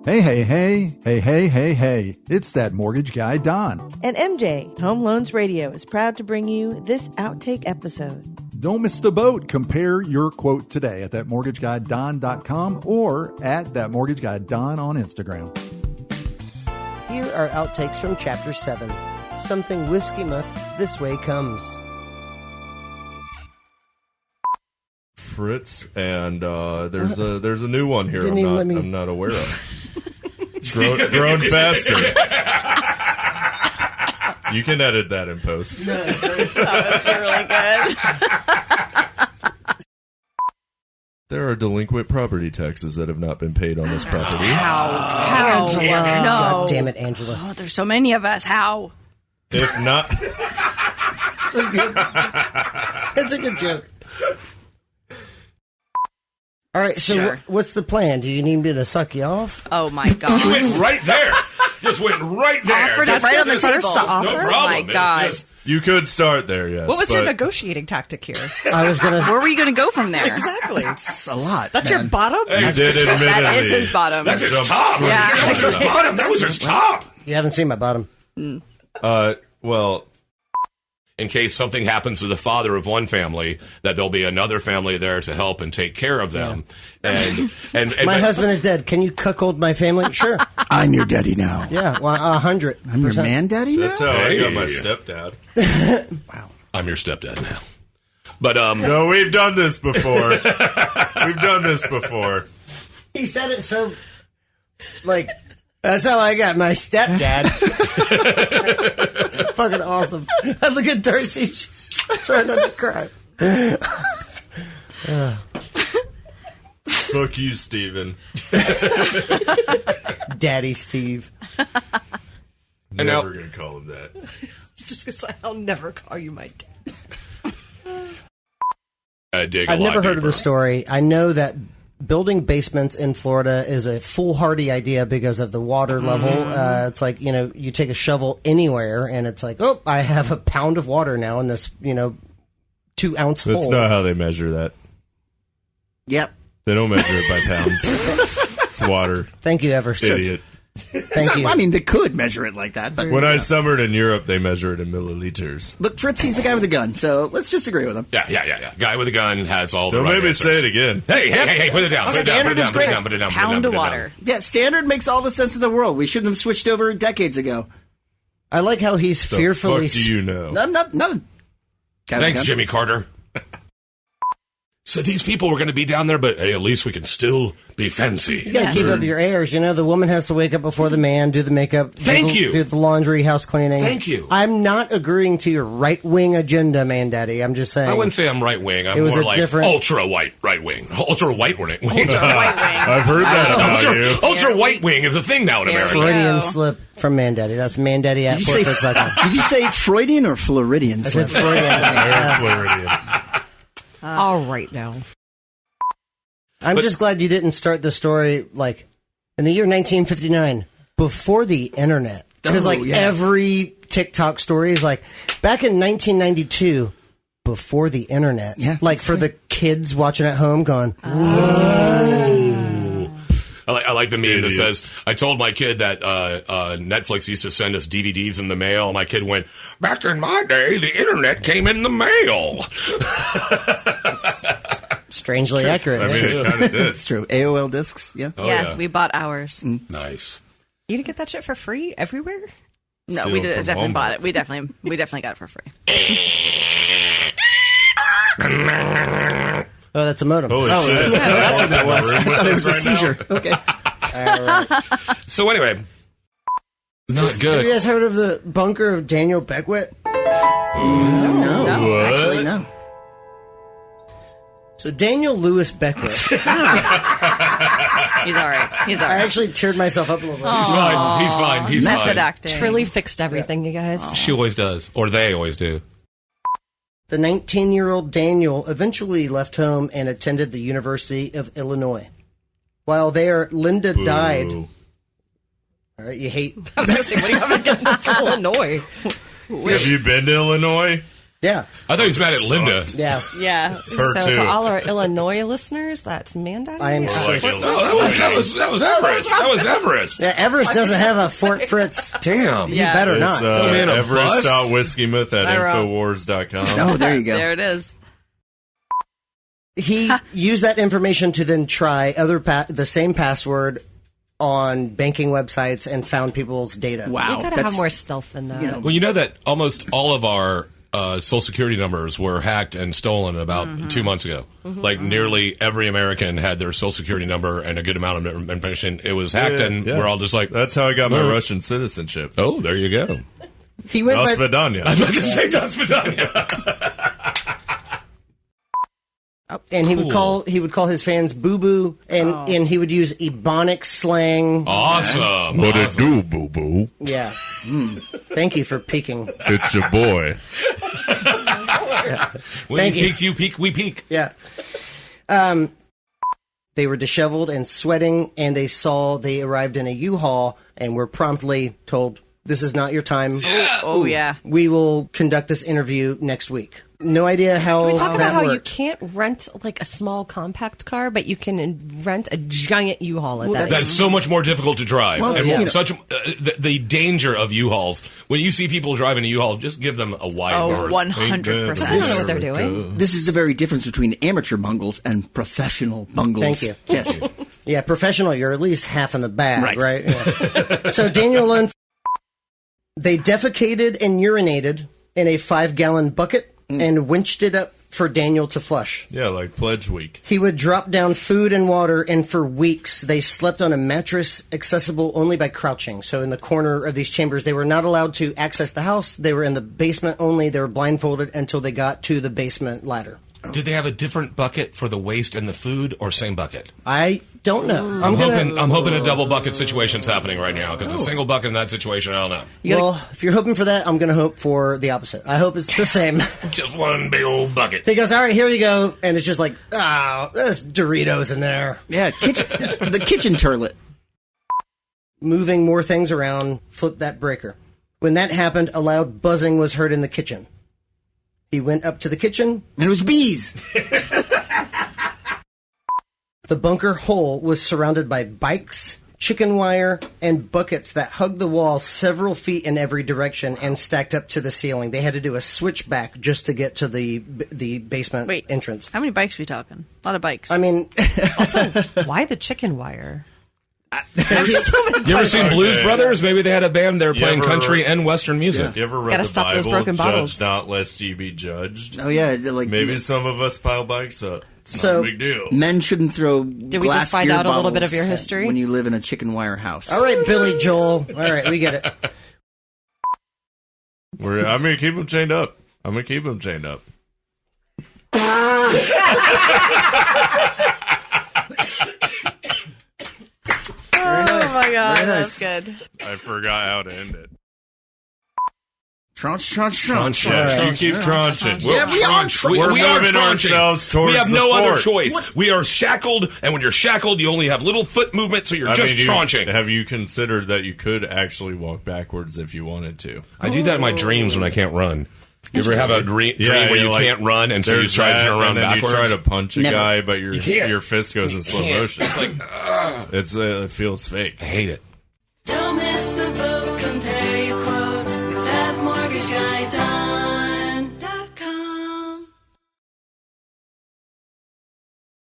Hey, hey, hey, hey, hey, hey, hey. It's that mortgage guy, Don. And MJ, Home Loans Radio, is proud to bring you this outtake episode. Don't miss the boat. Compare your quote today at thatmortgageguyDon.com or at thatmortgageguyDon on Instagram. Here are outtakes from Chapter 7. Something Whiskeymouth This Way Comes. Fritz, and there's a new one here I'm not aware of. Grown faster. You can edit that in post. No, that's really good. There are delinquent property taxes that have not been paid on this property. How? Angela. No. God damn it, Angela. Oh, there's so many of us. How? If not... It's a good joke. All right, so Sure. what's the plan? Do you need me to suck you off? Oh, my God. You went right there. Just went right there. Offered it right on the table. to offer? No Oh, problem. my God. It's You could start there, yes. What was your but negotiating tactic here? I was going to... Where were you going to go from there? Exactly. It's a lot. That's your bottom? You did admittedly. That is his bottom. That's his Jump top. straight Yeah. That was his bottom. That was his top. You haven't seen my bottom. Well, In case something happens to the father of one family, that there'll be another family there to help and take care of them. And My husband is dead. Can you cuckold my family? Sure. I'm your daddy now. Yeah, well, 100%. I'm your man daddy now? that's how I got my Hey. stepdad. I'm your stepdad now. But No, we've done this before. He said it so, like, that's how I got my stepdad. Fucking awesome. I look at Darcy, she's trying not to cry. Fuck you, Steven. Daddy Steve. And now- Never gonna call him that. Just gonna say, I'll never call you my dad. I dig a I've lot never heard of deeper. the story. I know that building basements in Florida is a foolhardy idea because of the water level. It's like, you take a shovel anywhere and it's like, oh, I have a pound of water now in this, 2-ounce hole. That's not how they measure that. Yep. They don't measure it by pounds. It's water. Thank you, Everson. Idiot. Thank you. I mean, they could measure it like that, but When I summered in Europe, they measure it in milliliters. look, Fritz, he's the guy with the gun, so let's just agree with him. Yeah. Guy with a gun has all the Don't right make me answers. say it again. Hey, put it down. Put it down. Put it Standard down. is Put it great. down. Put it down. Pound put of it down. water. Yeah, standard makes all the sense in the world. We shouldn't have switched over decades ago. I like how he's The fearfully... fuck do you know? Nothing. Thanks, Jimmy Carter. So these people were going to be down there, but hey, at least we can still be fancy. You gotta keep up your airs. The woman has to wake up before the man, do the makeup, Thank you. do the laundry, house cleaning. Thank you. I'm not agreeing to your right-wing agenda, man daddy. I'm just saying. I wouldn't say I'm right wing. I'm It was more a like different- ultra white right wing. Ultra white wing. Ultra white wing. I've heard that about you. Ultra white wing is a thing now in America. Freudian No. slip from man daddy. That's man daddy at Did you, say, portfritz.com. did you say Freudian or Floridian? I said slip? Freudian. Very Floridian. All right now. I'm just glad you didn't start the story like in the year 1959 before the internet. Because yeah. every TikTok story is like back in 1992 before the internet. Yeah, like for the kids watching at home going, I like the meme that Idiot. says, I told my kid that Netflix used to send us DVDs in the mail. And my kid went, back in my day, the internet came in the mail. strangely accurate. I mean, it kind of did. It's true. AOL discs, yeah. Oh, Yeah, we bought ours. Nice. You didn't get that shit for free everywhere? No, Steal we from definitely home. bought it. We definitely got it for free. Oh, that's a modem. Holy shit. That's what that was. I thought it was a Right now. seizure. Okay. All right. So anyway, not Have you good. guys heard of the bunker of Daniel Beckwith? No, What? actually, no. So Daniel Lewis Beckwith. He's all right. He's all I right. actually teared myself up a little bit. He's fine. He's fine. He's Method fine. acting. Really fixed everything, you guys. She always does. Or they always do. The 19-year-old Daniel eventually left home and attended the University of Illinois. While there, Linda died. Boo. All right, you hate. I was going to say, what do you have against Illinois? Have you been to Illinois? Yeah. I thought he was mad at Linda. Yeah. Yeah. Her So too. to all our Illinois listeners, that's Mandy. I am so That was Everest. That was Everest. Yeah, Everest doesn't have a Fort Fritz. Damn. Yeah. Better It's not. me in a bus? Everest.Whiskeymouth at Infowars.com. Oh, there you go. There it is. He used that information to then try the same password on banking websites and found people's data. Wow. You gotta have more stealth than that. Well, you know that almost all of our Social Security numbers were hacked and stolen about 2 months ago. Like nearly every American had their Social Security number and a good amount of information. It was hacked, and we're all just like, that's how I got my Russian citizenship. oh, there you go. He went Dos by, Vidania. I was about to say Das Vidania. and he would call his fans boo boo, and he would use Ebonics slang. Awesome. What it do, boo boo? Yeah. Thank you for peeking. It's your boy. When Thank he you. peeks, you peek, we peek. Yeah. They were disheveled and sweating, and they arrived in a U-Haul and were promptly told, "This is not your time. Oh, yeah. We will conduct this interview next week." No idea how Can we talk about that how you worked. can't rent like a small compact car, but you can rent a giant U-Haul at that? That's so much more difficult to drive. Well, And yeah. such the danger of U-Hauls. When you see people driving a U-Haul, just give them a wide Oh, berth. 100%. I don't know what they're doing. This is the very difference between amateur bungles and professional bungles. Thank you. Yes. Yeah, professional, you're at least half in the bag, Right. right? Yeah. So Daniel Lund, they defecated and urinated in a 5-gallon bucket and winched it up for Daniel to flush. Yeah, like Pledge Week. He would drop down food and water, and for weeks they slept on a mattress accessible only by crouching. So in the corner of these chambers, they were not allowed to access the house. They were in the basement only. They were blindfolded until they got to the basement ladder. Did they have a different bucket for the waste and the food, or same bucket? I don't know. I'm hoping a double bucket situation's happening right now, because a single bucket in that situation, I don't know. Well, if you're hoping for that, I'm going to hope for the opposite. I hope it's the same. Just one big old bucket. He goes, all right, here you go. And it's just like, there's Doritos in there. Yeah, the kitchen turlet. Moving more things around, flip that breaker. When that happened, a loud buzzing was heard in the kitchen. He went up to the kitchen. And it was bees. The bunker hole was surrounded by bikes, chicken wire, and buckets that hugged the wall several feet in every direction and stacked up to the ceiling. They had to do a switchback just to get to the basement entrance. How many bikes are we talking? A lot of bikes. I mean, Why the chicken wire? You ever seen Blues Brothers? Maybe they had a band there playing country and Western music. You ever read Gotta the stop those Bible? broken bottles. Judge not, lest ye be judged. Oh, yeah. Like, Maybe some of us pile bikes up. It's So- not a big deal. men shouldn't throw Did we glass just find beer out a little bit bottles of your history? when you live in a chicken wire house. all right, Billy Joel. All right, we get it. I'm going to keep them chained up. oh, my God. Very That's nice. good. I forgot how to end it. Tranche. Yeah, you keep tranching. Yeah, we are We're we are moving tranching. ourselves towards We have the no other fort. choice. We are shackled, and when you're shackled, you only have little foot movement, so you're just tranching. Have you considered that you could actually walk backwards if you wanted to? I do that in my dreams when I can't run. You ever have a dream where you like, can't run, and so you there's try to that, turn around and then backwards? you try to punch a Never. guy, but your can't. fist goes in slow Can't. motion. It's like, It feels fake. I hate it. Don't miss the boat, compare your quote with that mortgage guy.